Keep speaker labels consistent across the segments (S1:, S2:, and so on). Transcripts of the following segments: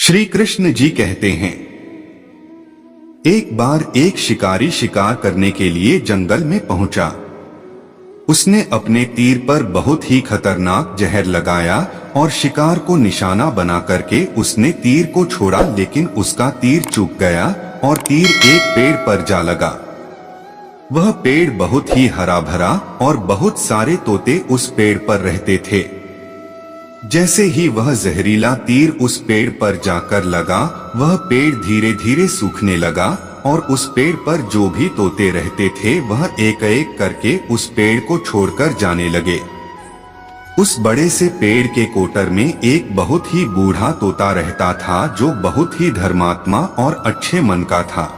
S1: श्री कृष्ण जी कहते हैं, एक बार एक शिकारी शिकार करने के लिए जंगल में पहुंचा। उसने अपने तीर पर बहुत ही खतरनाक जहर लगाया और शिकार को निशाना बना करके उसने तीर को छोड़ा, लेकिन उसका तीर चूक गया और तीर एक पेड़ पर जा लगा। वह पेड़ बहुत ही हरा भरा और बहुत सारे तोते उस पेड़ पर रहते थे। जैसे ही वह जहरीला तीर उस पेड़ पर जाकर लगा, वह पेड़ धीरे धीरे सूखने लगा और उस पेड़ पर जो भी तोते रहते थे वह एक एक करके उस पेड़ को छोड़कर जाने लगे। उस बड़े से पेड़ के कोटर में एक बहुत ही बूढ़ा तोता रहता था, जो बहुत ही धर्मात्मा और अच्छे मन का था।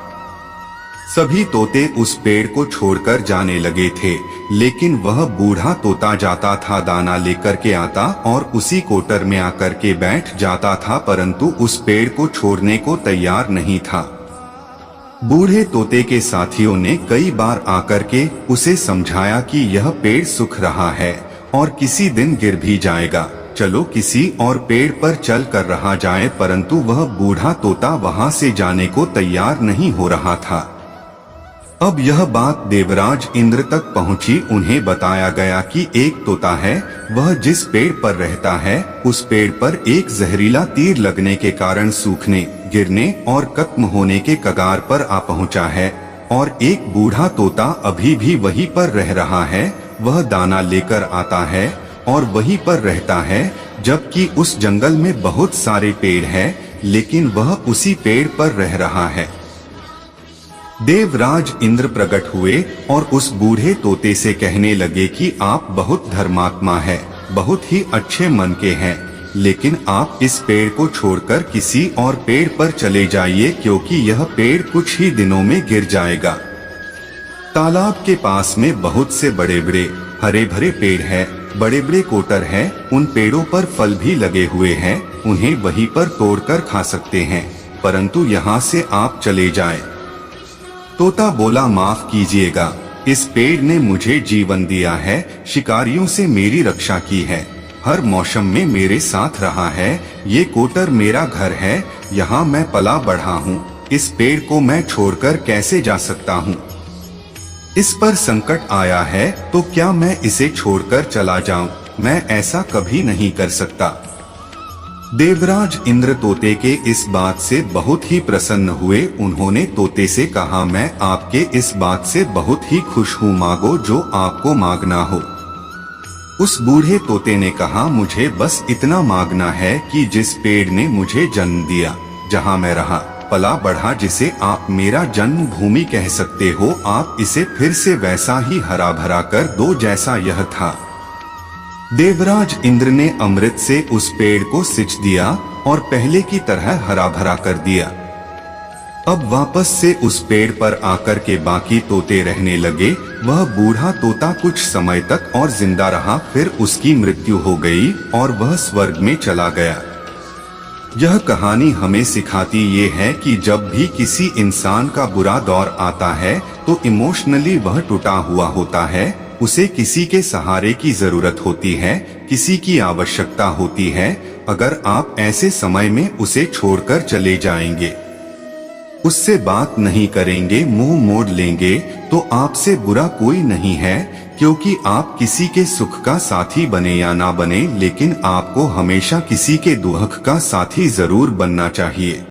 S1: सभी तोते उस पेड़ को छोड़कर जाने लगे थे, लेकिन वह बूढ़ा तोता जाता था, दाना लेकर के आता और उसी कोटर में आकर के बैठ जाता था, परंतु उस पेड़ को छोड़ने को तैयार नहीं था। बूढ़े तोते के साथियों ने कई बार आकर के उसे समझाया कि यह पेड़ सूख रहा है और किसी दिन गिर भी जाएगा, चलो किसी और पेड़ पर चल कर रहा जाए, परंतु वह बूढ़ा तोता वहां से जाने को तैयार नहीं हो रहा था। अब यह बात देवराज इंद्र तक पहुंची। उन्हें बताया गया कि एक तोता है, वह जिस पेड़ पर रहता है उस पेड़ पर एक जहरीला तीर लगने के कारण सूखने, गिरने और खत्म होने के कगार पर आ पहुंचा है, और एक बूढ़ा तोता अभी भी वहीं पर रह रहा है। वह दाना लेकर आता है और वहीं पर रहता है, जबकि उस जंगल में बहुत सारे पेड़ हैं, लेकिन वह उसी पेड़ पर रह रहा है। देवराज इंद्र प्रकट हुए और उस बूढ़े तोते से कहने लगे कि आप बहुत धर्मात्मा है, बहुत ही अच्छे मन के हैं, लेकिन आप इस पेड़ को छोड़कर किसी और पेड़ पर चले जाइए, क्योंकि यह पेड़ कुछ ही दिनों में गिर जाएगा। तालाब के पास में बहुत से बड़े बड़े हरे भरे पेड़ हैं, बड़े बड़े कोटर हैं, उन पेड़ों पर फल भी लगे हुए हैं, उन्हें वहीं पर तोड़कर खा सकते हैं, परंतु यहाँ से आप चले जाएं। तोता बोला, माफ कीजिएगा, इस पेड़ ने मुझे जीवन दिया है, शिकारियों से मेरी रक्षा की है, हर मौसम में मेरे साथ रहा है, ये कोटर मेरा घर है, यहाँ मैं पला बढ़ा हूँ, इस पेड़ को मैं छोड़कर कैसे जा सकता हूँ? इस पर संकट आया है तो क्या मैं इसे छोड़कर चला जाऊं? मैं ऐसा कभी नहीं कर सकता। देवराज इंद्र तोते के इस बात से बहुत ही प्रसन्न हुए। उन्होंने तोते से कहा, मैं आपके इस बात से बहुत ही खुश हूँ, मांगो जो आपको मांगना हो। उस बूढ़े तोते ने कहा, मुझे बस इतना मांगना है कि जिस पेड़ ने मुझे जन्म दिया, जहाँ मैं रहा पला बढ़ा, जिसे आप मेरा जन्म भूमि कह सकते हो, आप इसे फिर से वैसा ही हरा भरा कर दो जैसा यह था। देवराज इंद्र ने अमृत से उस पेड़ को सिंच दिया और पहले की तरह हरा भरा कर दिया। अब वापस से उस पेड़ पर आकर के बाकी तोते रहने लगे। वह बूढ़ा तोता कुछ समय तक और जिंदा रहा, फिर उसकी मृत्यु हो गई और वह स्वर्ग में चला गया। यह कहानी हमें सिखाती ये है कि जब भी किसी इंसान का बुरा दौर आता है तो इमोशनली वह टूटा हुआ होता है, उसे किसी के सहारे की जरूरत होती है, किसी की आवश्यकता होती है। अगर आप ऐसे समय में उसे छोड़कर चले जाएंगे, उससे बात नहीं करेंगे, मुंह मोड़ लेंगे, तो आपसे बुरा कोई नहीं है, क्योंकि आप किसी के सुख का साथी बने या ना बने, लेकिन आपको हमेशा किसी के दुख का साथी जरूर बनना चाहिए।